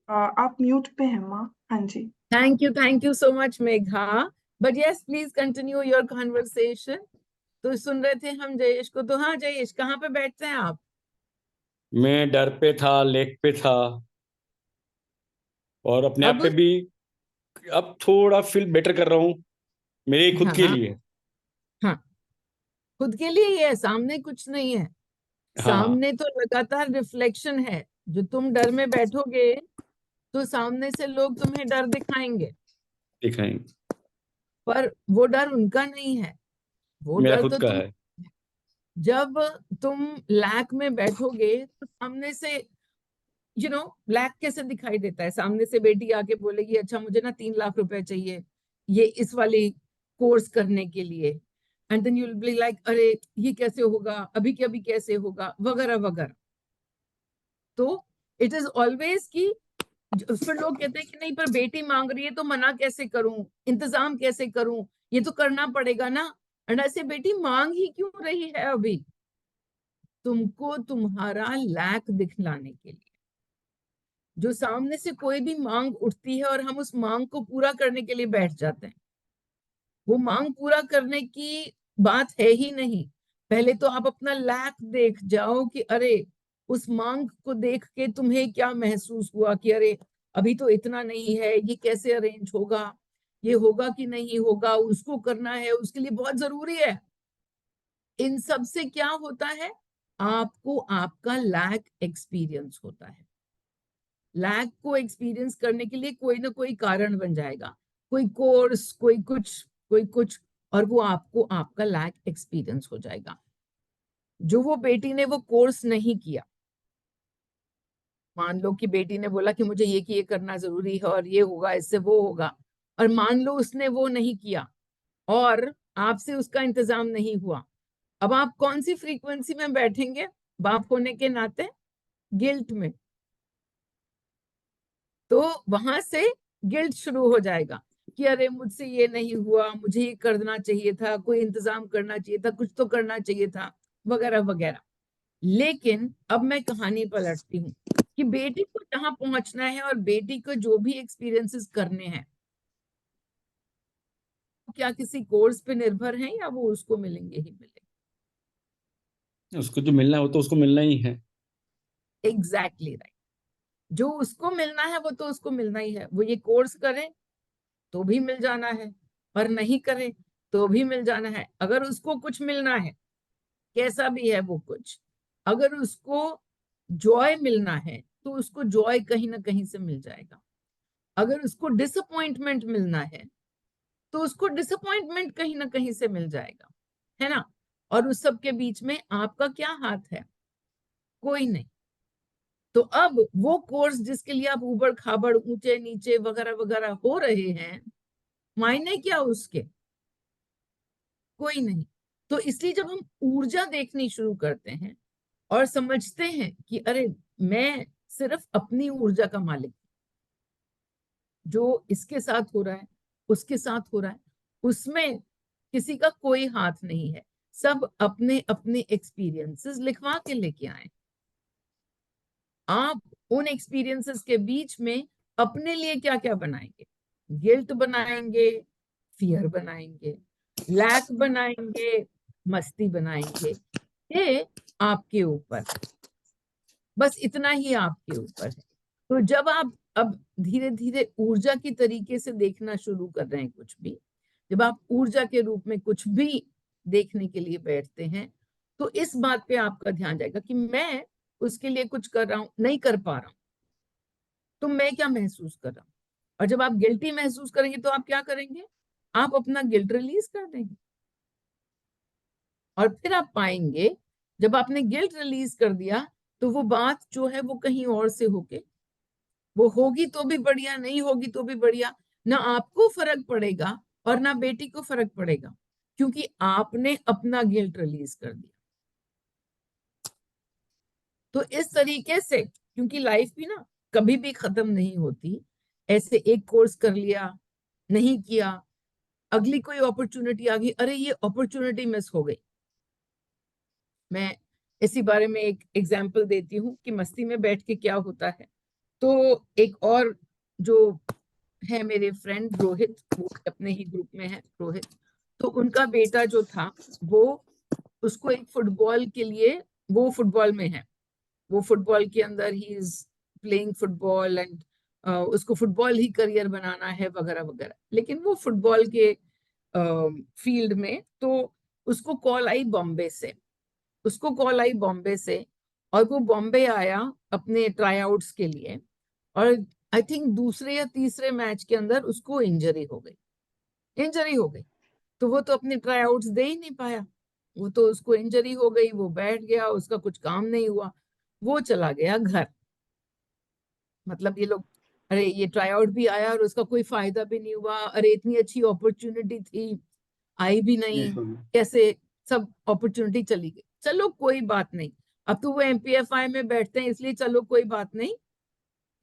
आप म्यूट पे हैं माँ। हाँ जी। Thank you so much, Megha. But yes, please continue your conversation. तो सुन रहे थे हम जयेश को। तो हाँ जयेश, कहाँ पे बैठते हैं आप? मैं डर पे था, लेक पे था, और अपने आप अब पे भी अब थोड़ा फील बेटर कर रहा हूँ, मेरे खुद हाँ के हाँ लिए। हाँ, खुद के लिए ही है, सामने कुछ नहीं है। हाँ, सामने तो लगातार रिफ्लेक्शन है। जो तुम डर में बैठोगे तो सामने से लोग तुम्हें डर दिखाएंगे, दिखाएंगे। पर वो डर उनका नहीं है, वो मेरा डर खुद तो का तुम। है। जब तुम लैक में बैठोगे तो सामने से ब्लैक कैसे दिखाई देता है? सामने से बेटी आके बोलेगी, अच्छा मुझे ना 3 लाख रुपए चाहिए ये इस वाली कोर्स करने के लिए। And then you will be like, अरे ये कैसे होगा, अभी के अभी कैसे होगा, वगैरह वगैरह। तो इट इज ऑलवेज कि फिर लोग कहते हैं कि नहीं, पर बेटी मांग रही है तो मना कैसे करूं, इंतजाम कैसे करूं, ये तो करना पड़ेगा ना। एंड ऐसे बेटी मांग ही क्यों रही है अभी? तुमको तुम्हारा लैक दिखलाने के लिए। जो सामने से कोई भी मांग उठती है और हम उस मांग को पूरा करने के लिए बैठ जाते हैं, वो मांग पूरा करने की बात है ही नहीं। पहले तो आप अपना लैक देख जाओ कि अरे, उस मांग को देख के तुम्हें क्या महसूस हुआ कि अरे अभी तो इतना नहीं है, ये कैसे अरेंज होगा, ये होगा कि नहीं होगा, उसको करना है, उसके लिए बहुत जरूरी है। इन सब से क्या होता है? आपको आपका लैक एक्सपीरियंस होता है। लैक को एक्सपीरियंस करने के लिए कोई ना कोई कारण बन जाएगा, कोई कोर्स, कोई कुछ, कोई कुछ, और वो आपको आपका लैक एक्सपीरियंस हो जाएगा। जो वो बेटी ने वो कोर्स नहीं किया, मान लो कि बेटी ने बोला कि मुझे ये करना जरूरी है और ये होगा, इससे वो होगा, और मान लो उसने वो नहीं किया और आपसे उसका इंतजाम नहीं हुआ। अब आप कौन सी फ्रीक्वेंसी में बैठेंगे बाप होने के नाते? गिल्ट में। तो वहां से गिल्ट शुरू हो जाएगा कि अरे मुझसे ये नहीं हुआ, मुझे ये करना चाहिए था, कोई इंतजाम करना चाहिए था, कुछ तो करना चाहिए था, वगैरह वगैरह। लेकिन अब मैं कहानी पलटती हूँ कि बेटी को जहां पहुंचना है और बेटी को जो भी एक्सपीरियंसेस करने हैं, क्या किसी कोर्स पे निर्भर है या वो उसको मिलेंगे ही मिलेंगे? उसको जो मिलना है वो तो उसको मिलना ही है। Exactly right. जो उसको मिलना है वो तो उसको मिलना ही है। वो ये कोर्स करे तो भी मिल जाना है, और नहीं करे तो भी मिल जाना है। अगर उसको कुछ मिलना है, कैसा भी है वो कुछ, अगर उसको जॉय मिलना है तो उसको जॉय कहीं ना कहीं से मिल जाएगा। अगर उसको डिसअपॉइंटमेंट मिलना है तो उसको डिसअपॉइंटमेंट कहीं ना कहीं से मिल जाएगा, है ना? और उस सब के बीच में आपका क्या हाथ है? कोई नहीं। तो अब वो कोर्स जिसके लिए आप ऊबड़ खाबड़, ऊंचे नीचे वगैरह वगैरह हो रहे हैं, मायने क्या उसके? कोई नहीं। तो इसलिए जब हम ऊर्जा देखनी शुरू करते हैं और समझते हैं कि अरे, मैं सिर्फ अपनी ऊर्जा का मालिक हूं, जो इसके साथ हो रहा है, उसके साथ हो रहा है, उसमें किसी का कोई हाथ नहीं है। सब अपने अपने एक्सपीरियंसेस लिखवा के लेके आए। आप उन एक्सपीरियंसेस के बीच में अपने लिए क्या क्या बनाएंगे? गिल्ट बनाएंगे, फियर बनाएंगे, लैक बनाएंगे, मस्ती बनाएंगे। ये आपके ऊपर, बस इतना ही आपके ऊपर है। तो जब आप अब धीरे धीरे ऊर्जा की तरीके से देखना शुरू कर रहे हैं कुछ भी, जब आप ऊर्जा के रूप में कुछ भी देखने के लिए बैठते हैं, तो इस बात पे आपका ध्यान जाएगा कि मैं उसके लिए कुछ कर रहा हूं, नहीं कर पा रहा हूं, तो मैं क्या महसूस कर रहा हूँ। और जब आप गिल्टी महसूस करेंगे तो आप क्या करेंगे? आप अपना गिल्ट रिलीज कर देंगे। और फिर आप पाएंगे, जब आपने गिल्ट रिलीज कर दिया, तो वो बात जो है वो कहीं और से होके, वो होगी तो भी बढ़िया, नहीं होगी तो भी बढ़िया। ना आपको फर्क पड़ेगा और ना बेटी को फर्क पड़ेगा, क्योंकि आपने अपना गिल्ट रिलीज कर दिया। तो इस तरीके से, क्योंकि लाइफ भी ना कभी भी खत्म नहीं होती। ऐसे एक कोर्स कर लिया, नहीं किया, अगली कोई अपॉर्चुनिटी आ गई, अरे ये अपॉर्चुनिटी मिस हो गई। मैं इसी बारे में एक एग्जांपल देती हूँ कि मस्ती में बैठ के क्या होता है। तो एक और जो है मेरे फ्रेंड रोहित, वो अपने ही ग्रुप में है रोहित, तो उनका बेटा जो था वो, उसको एक फुटबॉल के लिए, वो फुटबॉल में है, वो फुटबॉल के अंदर he is playing football and उसको फुटबॉल ही करियर बनाना है वगैरह वगैरह, लेकिन वो फुटबॉल के फील्ड में, तो उसको कॉल आई बॉम्बे से, उसको कॉल आई बॉम्बे से, और वो बॉम्बे आया अपने ट्राई आउट्स के लिए, और आई थिंक दूसरे या तीसरे मैच के अंदर उसको इंजरी हो गई, इंजरी हो गई, तो वो तो अपने ट्राई आउट्स दे ही नहीं पाया, वो तो उसको इंजरी हो गई, वो बैठ गया, उसका कुछ काम नहीं हुआ, वो चला गया घर। मतलब ये लोग, अरे ये ट्राई आउट भी आया और उसका कोई फायदा भी नहीं हुआ, अरे इतनी अच्छी अपॉर्चुनिटी थी, आई भी नहीं, कैसे सब अपॉर्चुनिटी चली गई। चलो कोई बात नहीं, अब तो वो एमपीएफआई में बैठते हैं इसलिए चलो कोई बात नहीं,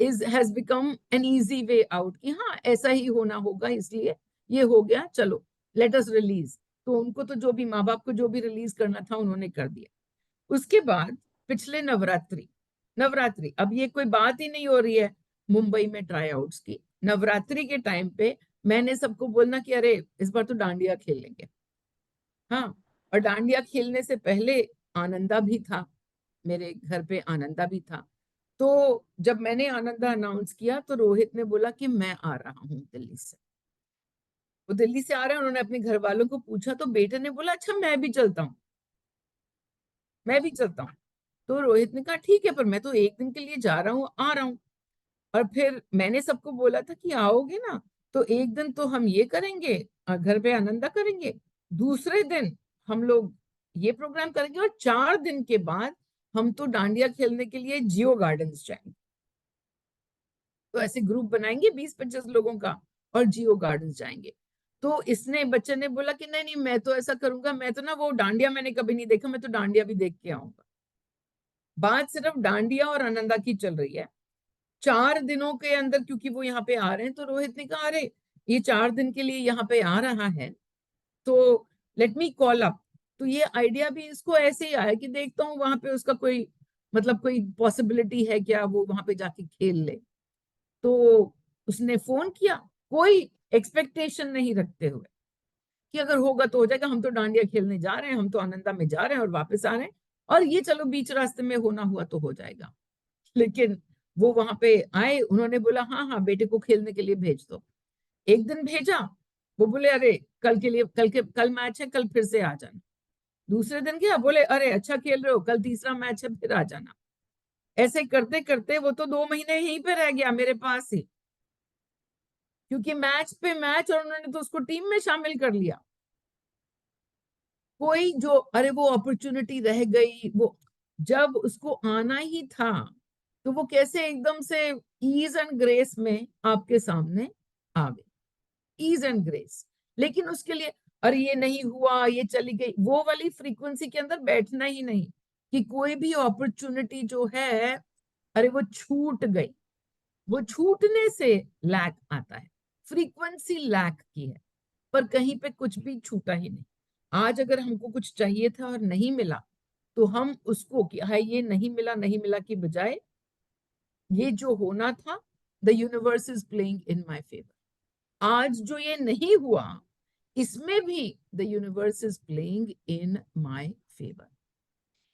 is has become an easy way out, कि हाँ ऐसा ही होना होगा, इसलिए ये हो गया, चलो लेट अस रिलीज। तो उनको तो जो भी माँ बाप को जो भी रिलीज करना था उन्होंने कर दिया। उसके बाद पिछले नवरात्रि, नवरात्रि अब ये कोई बात ही नहीं हो रही है मुंबई में ट्राई आउट्स की, नवरात्रि के टाइम पे मैंने सबको बोलना कि अरे इस बार तो डांडिया खेल लेंगे। हाँ, और डांडिया खेलने से पहले आनंदा भी था, मेरे घर पे आनंदा भी था। तो जब मैंने आनंदा अनाउंस किया तो रोहित ने बोला कि मैं आ रहा हूँ दिल्ली से, वो दिल्ली से आ रहे हैं, उन्होंने अपने घर वालों को पूछा, तो बेटे ने बोला अच्छा मैं भी चलता हूँ, मैं भी चलता हूँ। तो रोहित ने कहा ठीक है, पर मैं तो एक दिन के लिए जा रहा हूँ, आ रहा हूँ। और फिर मैंने सबको बोला था कि आओगे ना तो एक दिन तो हम ये करेंगे, घर पे आनंदा करेंगे, दूसरे दिन हम लोग ये प्रोग्राम करेंगे, और 4 दिन के बाद हम तो डांडिया खेलने के लिए जियो गार्डन्स जाएंगे। तो ऐसे ग्रुप बनाएंगे 20-25 लोगों का और जियो गार्डन्स जाएंगे। तो इसने बच्चे ने बोला कि नहीं नहीं मैं तो ऐसा करूंगा, मैं तो ना वो डांडिया मैंने कभी नहीं देखा, मैं तो डांडिया भी देख के आऊंगा। बात सिर्फ डांडिया और आनंदा की चल रही है। 4 दिनों के अंदर क्योंकि वो यहाँ पे आ रहे हैं, तो रोहित ने कहा अरे ये 4 दिन के लिए यहाँ पे आ रहा है तो लेट मी कॉल अप। तो ये आइडिया भी इसको ऐसे ही आया कि देखता हूँ वहां पे उसका कोई मतलब कोई पॉसिबिलिटी है क्या, वो वहां पे जाके खेल ले। तो उसने फोन किया, कोई एक्सपेक्टेशन नहीं रखते हुए कि अगर होगा तो हो जाएगा, हम तो डांडिया खेलने जा रहे हैं, हम तो आनंदा में जा रहे हैं और वापस आ रहे हैं, और ये चलो बीच रास्ते में होना हुआ तो हो जाएगा। लेकिन वो वहां पे आए, उन्होंने बोला हाँ हाँ बेटे को खेलने के लिए भेज दो। एक दिन भेजा, वो बोले अरे कल के लिए, कल मैच है, कल फिर से आ जाना। दूसरे दिन क्या, बोले अरे अच्छा खेल रहे हो, कल तीसरा मैच है, फिर आ जाना। ऐसे करते करते वो तो 2 महीने यहीं पे रह गया मेरे पास ही, क्योंकि मैच पे मैच, और उन्होंने तो उसको टीम में शामिल कर लिया। कोई जो, अरे वो अपॉर्चुनिटी रह गई, वो जब उसको आना ही था तो वो कैसे एकदम से ईज एंड ग्रेस में आपके सामने आ गई, ईज एंड ग्रेस। लेकिन उसके लिए अरे ये नहीं हुआ, ये चली गई, वो वाली फ्रीक्वेंसी के अंदर बैठना ही नहीं, कि कोई भी अपॉर्चुनिटी जो है, अरे वो छूट गई, वो छूटने से लैक आता है, फ्रीक्वेंसी लैक की है, पर कहीं पे कुछ भी छूटा ही नहीं। आज अगर हमको कुछ चाहिए था और नहीं मिला, तो हम उसको कि हाँ ये नहीं मिला, नहीं मिला की बजाय ये जो होना था, the universe is playing in my favour. आज जो ये नहीं हुआ, इसमें भी the universe is playing in my favour,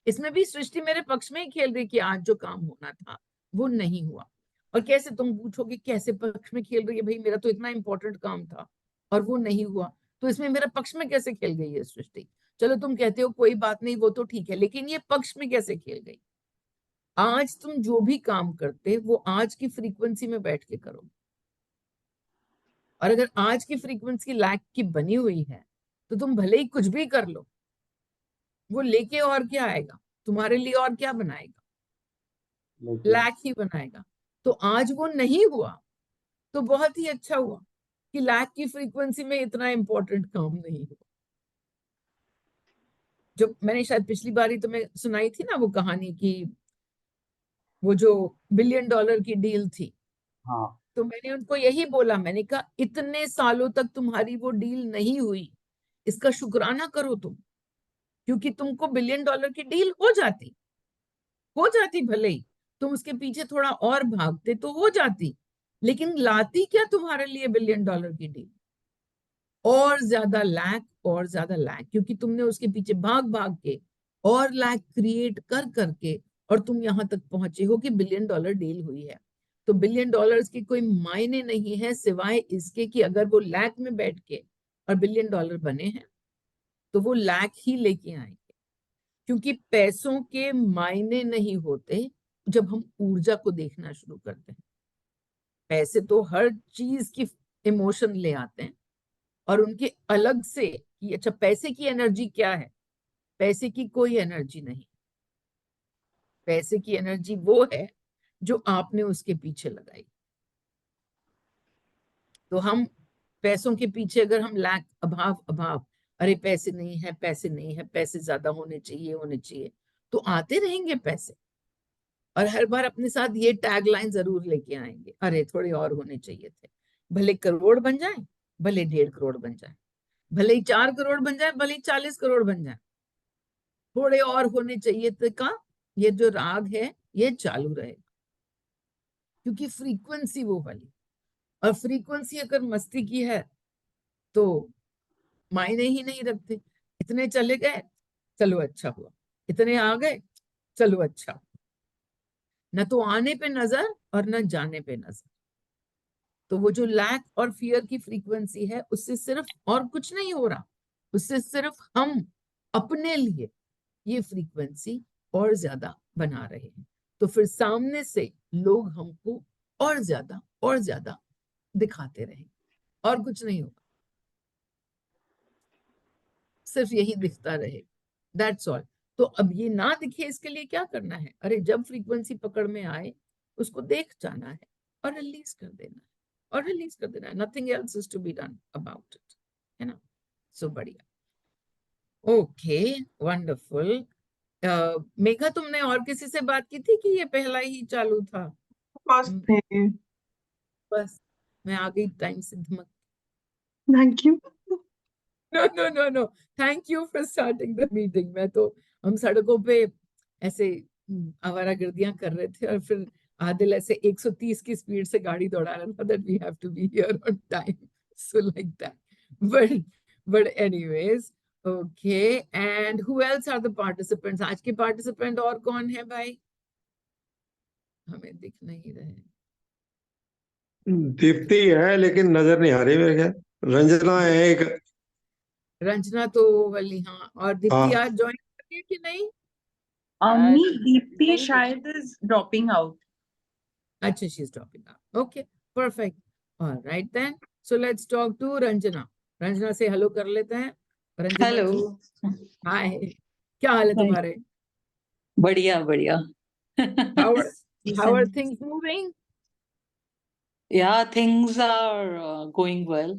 इसमें भी सृष्टि मेरे पक्ष में ही खेल रही कि आज जो काम होना था वो नहीं हुआ। और कैसे, तुम पूछोगे कैसे पक्ष में खेल रही है, भाई मेरा तो इतना इंपॉर्टेंट काम था और वो नहीं हुआ, तो इसमें मेरा पक्ष में कैसे खेल गई है सृष्टि। चलो तुम कहते हो कोई बात नहीं वो तो ठीक है, लेकिन ये पक्ष में कैसे खेल गई। आज तुम जो भी काम करते वो आज की फ्रीक्वेंसी में बैठ के करो, और अगर आज की फ्रीक्वेंसी लैक की बनी हुई है तो तुम भले ही कुछ भी कर लो, वो लेके और क्या आएगा तुम्हारे लिए, और क्या बनाएगा, लैक ही बनाएगा। तो आज वो नहीं हुआ तो बहुत ही अच्छा हुआ कि लैक की फ्रीक्वेंसी में इतना इंपॉर्टेंट काम नहीं हुआ। जो मैंने शायद पिछली बारी तुम्हें सुनाई थी ना वो कहानी की, वो जो $1 बिलियन की डील थी, हाँ तो मैंने उनको यही बोला, मैंने कहा इतने सालों तक तुम्हारी वो डील नहीं हुई, इसका शुक्राना करो तुम, क्योंकि तुमको $1 बिलियन की डील हो जाती भले ही, तुम उसके पीछे थोड़ा और भागते तो हो जाती, लेकिन लाती क्या तुम्हारे लिए $1 बिलियन की डील? और ज्यादा लैक, और ज्यादा लैक, क्योंकि तुमने उसके पीछे भाग भाग के और लैक क्रिएट कर करके और तुम यहां तक पहुंचे हो कि $1 बिलियन डील हुई है। तो $1 बिलियन की कोई मायने नहीं है सिवाय इसके कि अगर वो लैक में बैठ के और $1 बिलियन बने हैं तो वो लैक ही लेके आएंगे, क्योंकि पैसों के मायने नहीं होते जब हम ऊर्जा को देखना शुरू करते हैं। पैसे तो हर चीज की इमोशन ले आते हैं और उनके अलग से कि अच्छा पैसे की एनर्जी क्या है, पैसे की कोई एनर्जी नहीं। पैसे की एनर्जी वो है जो आपने उसके पीछे लगाई। तो हम पैसों के पीछे अगर हम लैक, अभाव अभाव, अरे पैसे नहीं है, पैसे नहीं है, पैसे ज्यादा होने चाहिए, होने चाहिए, तो आते रहेंगे पैसे। और हर बार अपने साथ ये टैग लाइन जरूर लेके आएंगे, अरे थोड़े और होने चाहिए थे, भले करोड़ बन जाए, भले 1.5 करोड़ बन जाए, भले ही 4 करोड़ बन जाए, भले ही 40 करोड़ बन जाए, थोड़े और होने चाहिए थे का ये जो राग है ये चालू रहेगा, क्योंकि फ्रीक्वेंसी वो वाली। और फ्रीक्वेंसी अगर मस्ती की है तो मायने ही नहीं रखते। इतने चले गए, चलो अच्छा हुआ, इतने आ गए, चलो अच्छा हुआ। न तो आने पे नजर और न जाने पे नजर। तो वो जो लैक और फियर की फ्रीक्वेंसी है उससे सिर्फ और कुछ नहीं हो रहा, उससे सिर्फ हम अपने लिए ये फ्रीक्वेंसी और ज्यादा बना रहे हैं। तो फिर सामने से लोग हमको और ज्यादा दिखाते रहेंगे और कुछ नहीं होगा, सिर्फ यही दिखता रहे, दैट्स ऑल। तो अब ये ना दिखे इसके लिए क्या करना है? अरे जब फ्रीक्वेंसी पकड़ में आए उसको देख जाना है और रिलीज कर देना है, और रिलीज कर देना है। Nothing else is to be done about it, है ना? सो बढ़िया, ओके, वंडरफुल। मेघा, तुमने और किसी से बात की थी कि ये पहला ही चालू था? फर्स्ट थे। बस मैं आ गई टाइम से धमक। Thank you. No no no no, thank you for starting the meeting. मैं तो, हम सड़कों पे ऐसे आवारागर्दियां कर रहे थे और फिर आदिल ऐसे 130 की स्पीड से गाड़ी दौड़ा रहा था that we have to be here on time, so like that. But anyways, okay, and who else are the participants? आज के पार्टिसिपेंट और कौन है भाई? हमें दिख नहीं रहे। दीप्ति है लेकिन नजर नहीं आ रही मेरे ख्याल। रंजना है एक। रंजना तो वाली, हाँ। और दीप्ति हाँ, आज ज्वाइन कर रही है कि नहीं? नहीं, दीप्ति नहीं, शायद इज ड्रॉपिंग आउट। अच्छा, she's dropping out. Okay, perfect. All right then. So let's talk to Ranjana. Ranjana से हेलो कर लेते हैं। रंजना हेलो। जी, हाय, क्या हाल है तुम्हारे? बढ़िया बढ़िया। How are things moving? Yeah, things are going well.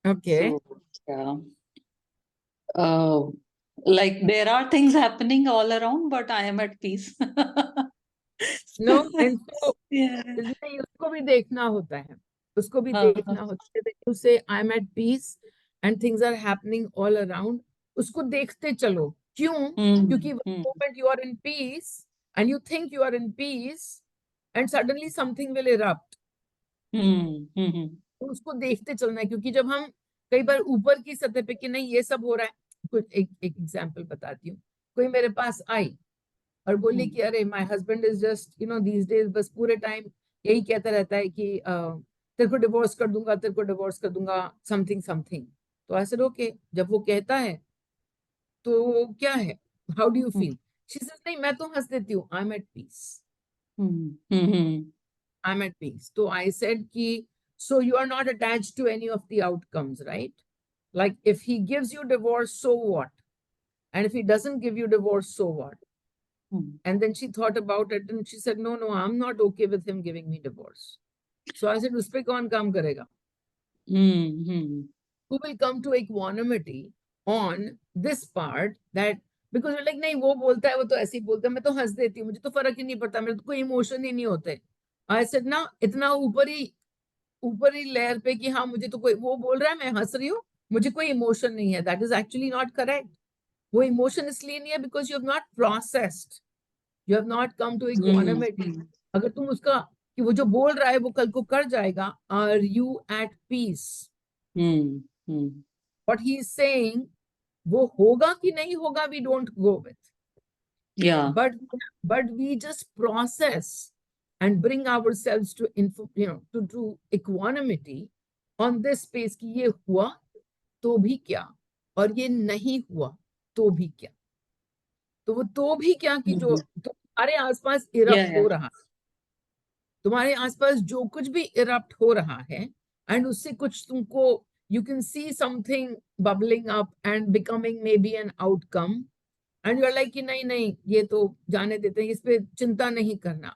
Okay. So, yeah. Like there are things happening all around, but I am at peace. No, इनको Yeah. नहीं, उसको भी देखना होता है, उसको भी हाँ, देखना होता है। When you say I'm at peace and things are happening all around, उसको देखते चलो। क्यों? क्योंकि the moment you are in peace and you think you are in peace and suddenly something will erupt, तो उसको देखते चलना है। क्योंकि जब हम कई बार ऊपर की सतह पे कि नहीं ये सब हो रहा है, कुछ एक एग्जांपल बताती हूँ। कोई मेरे पास आई और बोली कि अरे my husband is just these days बस पूरे टाइम यही कहता रहता है कि तेरे को डिवोर्स कर दूंगा, तेरे को डिवोर्स कर दूंगा, समथिंग समथिंग। तो ऐसे ओके, जब वो कहता है तो क्या है, how do you feel? She said नहीं, मैं तो हंस देती हूँ, I am at peace, I am at peace. तो आई सेड कि so you are not attached to any of the outcomes, right? Like if he gives you divorce, so what? And if he doesn't give you divorce, so what? And then she thought about it and she said, no, I'm not okay with him giving me divorce. So I said, उस पे कौन काम करेगा? Who will come to equanimity on this part that because you're like, नहीं वो बोलता है, वो तो ऐसे ही बोलता है, मैं तो हंस देती हूँ, मुझे तो फर्क ही नहीं पड़ता, मेरे तो कोई इमोशन ही नहीं होते। I said ना, इतना ऊपरी लेयर पे कि हाँ मुझे तो कोई, वो बोल रहा है मैं हंस रही हूँ, मुझे कोई इमोशन नहीं है, that is actually not correct. वो इमोशन इसलिए नहीं है because you have not processed You have not come to equanimity. अगर तुम उसका कि वो जो बोल रहा है वो कल को कर जाएगा, are you at peace? What he is saying, वो होगा कि नहीं होगा, we don't go with. Yeah. But we just process and bring ourselves to to equanimity on this space कि ये हुआ तो भी क्या, और ये नहीं हुआ तो भी क्या. तो वो तो भी क्या कि जो तुम्हारे आसपास इरप्ट हो रहा है, तुम्हारे आसपास जो कुछ भी इरप्ट हो रहा है, एंड उससे कुछ तुमको you can see something bubbling up and becoming maybe an outcome, and you are like कि नहीं नहीं ये तो जाने देते हैं, इस पे चिंता नहीं करना.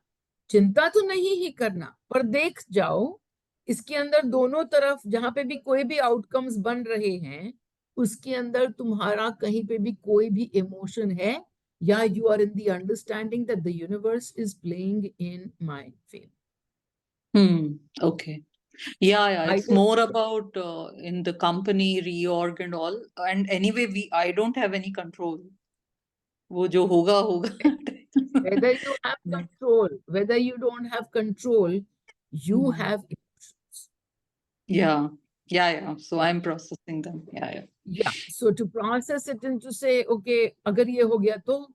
चिंता तो नहीं ही करना, पर देख जाओ इसके अंदर दोनों तरफ जहां पे भी कोई भी आउटकम्स बन रहे हैं, उसके अंदर तुम्हारा कहीं पे भी कोई भी इमोशन है, या you are in the understanding that the universe is playing in my favor. Okay. Yeah. It's I more about in the company reorg and all. And anyway, I don't have any control. वो जो होगा होगा. whether you have control, whether you don't have control, you have emotions. Yeah. So I'm processing them. Yeah. So to process it and to say, okay, अगर ये हो गया तो,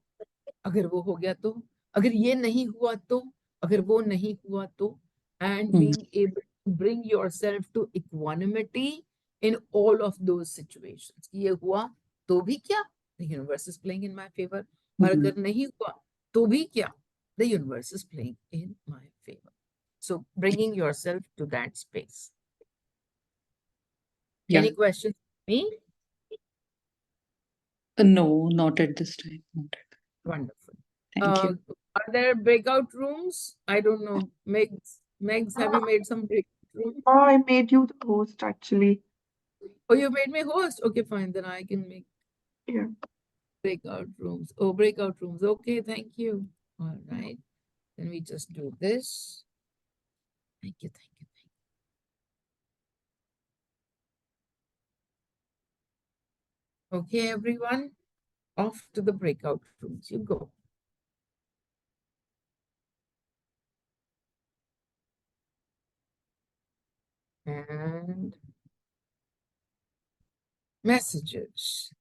अगर वो हो गया तो, अगर ये नहीं हुआ तो, अगर वो नहीं हुआ तो, and being able to bring yourself to equanimity in all of those situations. ये हुआ तो भी क्या, the universe is playing in my favor. और अगर नहीं हुआ तो भी क्या, the universe is playing in my favor. So bringing yourself to that space. Yeah. Any questions for me? No, not at this time. Not at. Wonderful. Thank you. Are there breakout rooms? I don't know. Megs, have you made some breakout rooms? Oh, I made you the host actually. Oh, you made me host? Okay, fine. Then I can make breakout rooms. Oh, breakout rooms. Okay, thank you. All right. Then we just do this. Thank you. Okay, everyone. Off to the breakout rooms. You go. And messages.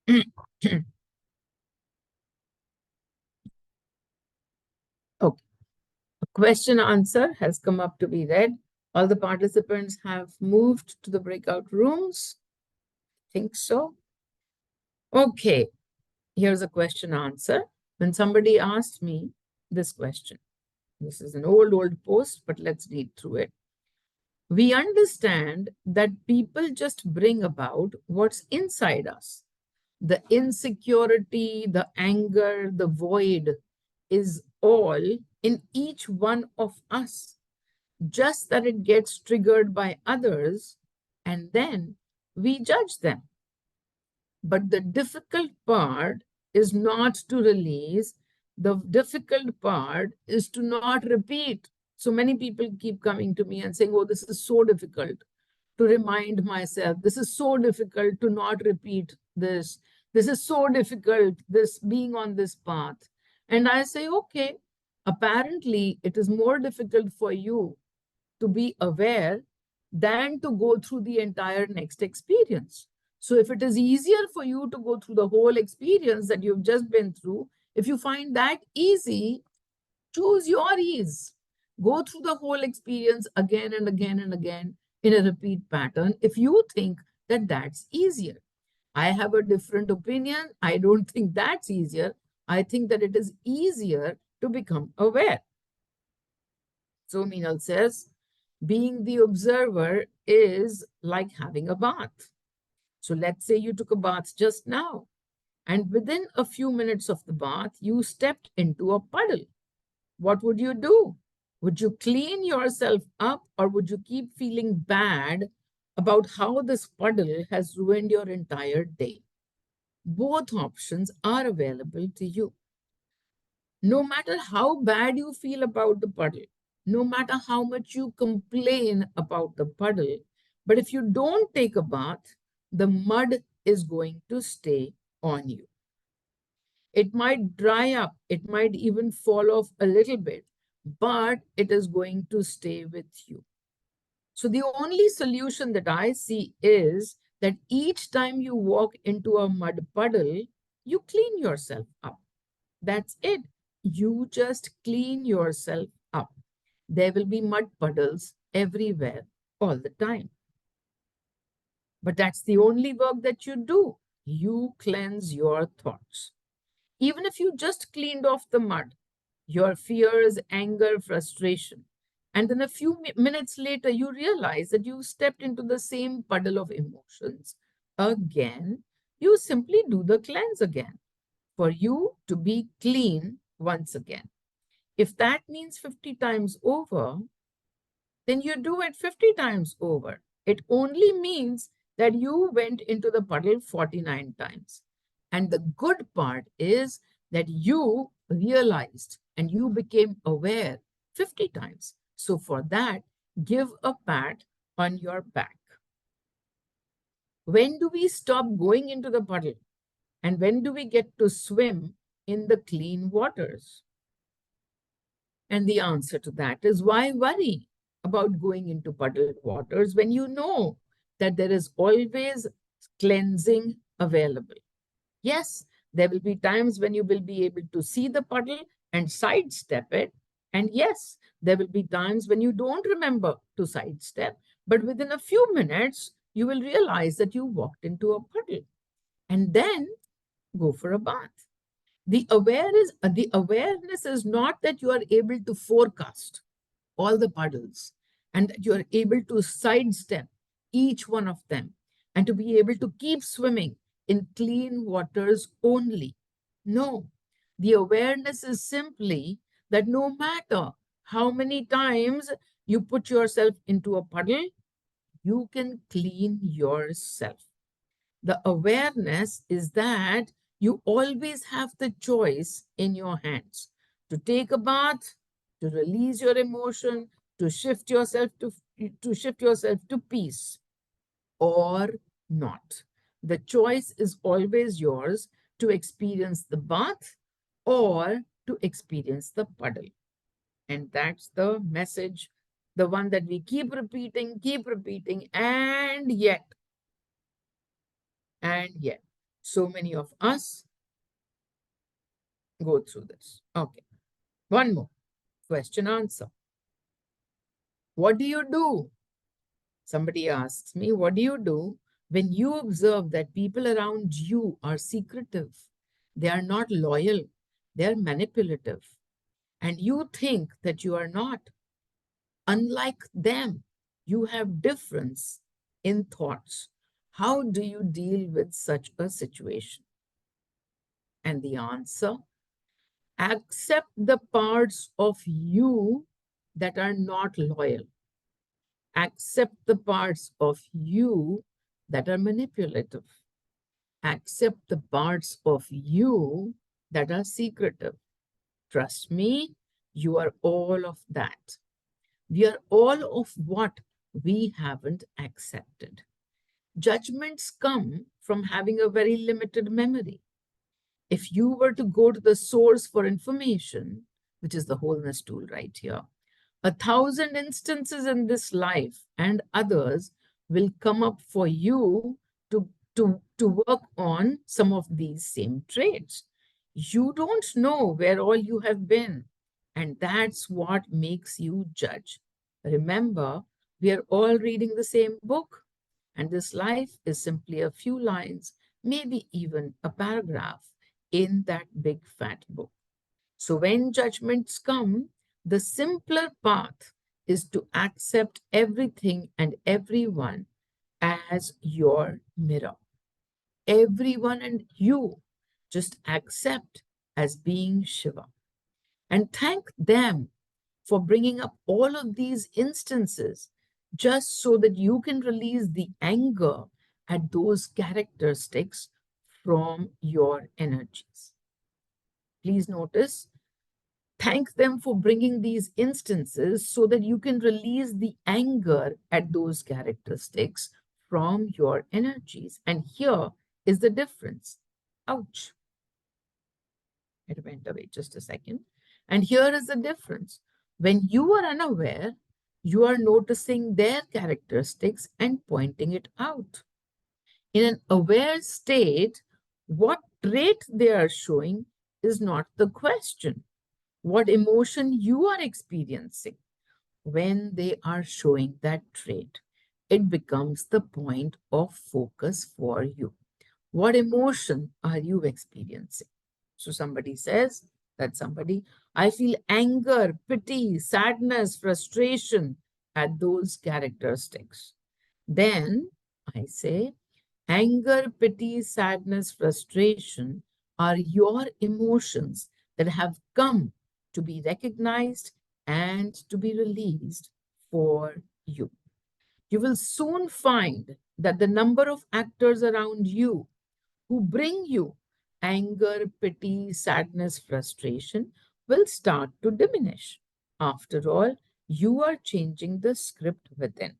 Okay. A question answer has come up to be read. All the participants have moved to the breakout rooms. Think so. Okay. Here's a question answer. When somebody asked me this question, this is an old post, but let's read through it. We understand that people just bring about what's inside us. The insecurity, the anger, the void is all in each one of us, just that it gets triggered by others and then we judge them. But the difficult part is not to release. The difficult part is to not repeat. So many people keep coming to me and saying, oh, this is so difficult to remind myself. This is so difficult to not repeat this. This is so difficult, this being on this path. And I say, okay, apparently it is more difficult for you to be aware than to go through the entire next experience. So if it is easier for you to go through the whole experience that you've just been through, if you find that easy, choose your ease. Go through the whole experience again and again and again in a repeat pattern if you think that that's easier. I have a different opinion. I don't think that's easier. I think that it is easier to become aware. So Meenal says, being the observer is like having a bath. So let's say you took a bath just now, and within a few minutes of the bath, you stepped into a puddle. What would you do? Would you clean yourself up, or would you keep feeling bad about how this puddle has ruined your entire day? Both options are available to you. No matter how bad you feel about the puddle, no matter how much you complain about the puddle, But if you don't take a bath, the mud is going to stay on you. It might dry up, it might even fall off a little bit, but it is going to stay with you. So the only solution that I see is that each time you walk into a mud puddle, you clean yourself up. That's it. You just clean yourself up. There will be mud puddles everywhere all the time. But that's the only work that you do. You cleanse your thoughts. Even if you just cleaned off the mud, your fears, anger, frustration, and then a few minutes later, you realize that you stepped into the same puddle of emotions again, you simply do the cleanse again for you to be clean once again. If that means 50 times over, then you do it 50 times over. It only means that you went into the puddle 49 times. And the good part is that you realized and you became aware 50 times. So for that, give a pat on your back. When do we stop going into the puddle? And when do we get to swim in the clean waters? And the answer to that is, why worry about going into puddled waters when you know that there is always cleansing available? Yes, there will be times when you will be able to see the puddle and sidestep it. And yes, there will be times when you don't remember to sidestep, but within a few minutes, you will realize that you walked into a puddle. And then go for a bath. The awareness is not that you are able to forecast all the puddles and that you are able to sidestep each one of them and to be able to keep swimming in clean waters only. No, the awareness is simply that no matter how many times you put yourself into a puddle, you can clean yourself. The awareness is that you always have the choice in your hands to take a bath, to release your emotion, to shift yourself to peace, or not. The choice is always yours to experience the bath or to experience the puddle. And that's the message, the one that we keep repeating, and yet, so many of us go through this. Okay, one more question answer. What do you do? Somebody asks me, what do you do when you observe that people around you are secretive? They are not loyal, they are manipulative, and you think that you are not. Unlike them, you have difference in thoughts. How do you deal with such a situation? And the answer, accept the parts of you that are not loyal. Accept the parts of you that are manipulative. Accept the parts of you that are secretive. Trust me, you are all of that. We are all of what we haven't accepted. Judgments come from having a very limited memory. If you were to go to the source for information, which is the wholeness tool right here, 1,000 instances in this life and others will come up for you to work on some of these same traits. You don't know where all you have been, and that's what makes you judge. Remember, we are all reading the same book, and this life is simply a few lines, maybe even a paragraph in that big fat book. So when judgments come, the simpler path is to accept everything and everyone as your mirror. Everyone and you just accept as being Shiva. And thank them for bringing up all of these instances just so that you can release the anger at those characteristics from your energies. Please notice, Thank them for bringing these instances so that you can release the anger at those characteristics from your energies. And here is the difference. Ouch. It went away just a second. And here is the difference. When you are unaware, you are noticing their characteristics and pointing it out. In an aware state, what trait they are showing is not the question. What emotion you are experiencing when they are showing that trait. It becomes the point of focus for you. What emotion are you experiencing? So somebody says that I feel anger, pity, sadness, frustration at those characteristics. Then I say, anger, pity, sadness, frustration are your emotions that have come to be recognized and to be released for you. You will soon find that the number of actors around you who bring you anger, pity, sadness, frustration will start to diminish. After all, you are changing the script within,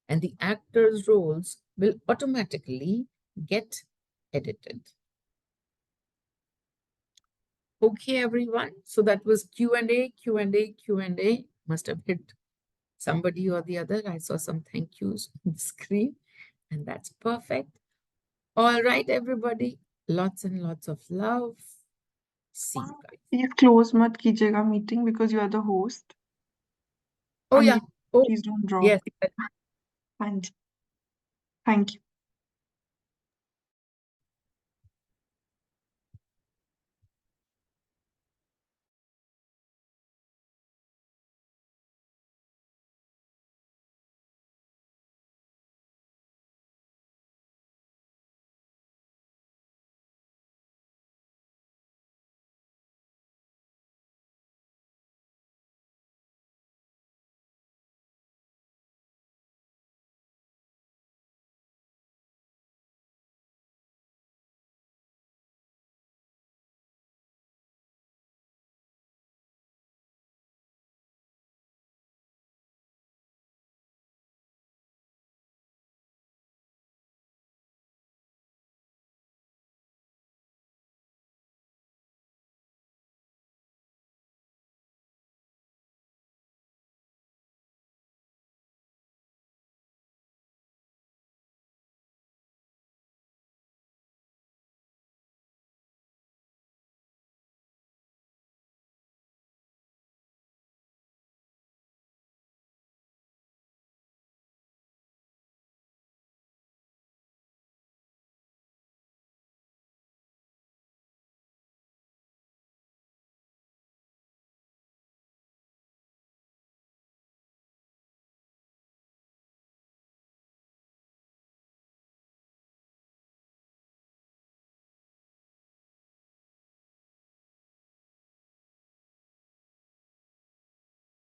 and the actors' roles will automatically get edited. Okay, everyone. So that was Q&A, Q&A, Q&A. Must have hit somebody or the other. I saw some thank yous on the screen, and that's perfect. All right, everybody. Lots and lots of love. See you guys. Please close mat kijega meeting because you are the host. Oh, And yeah. Oh, please don't drop. yes. And thank you.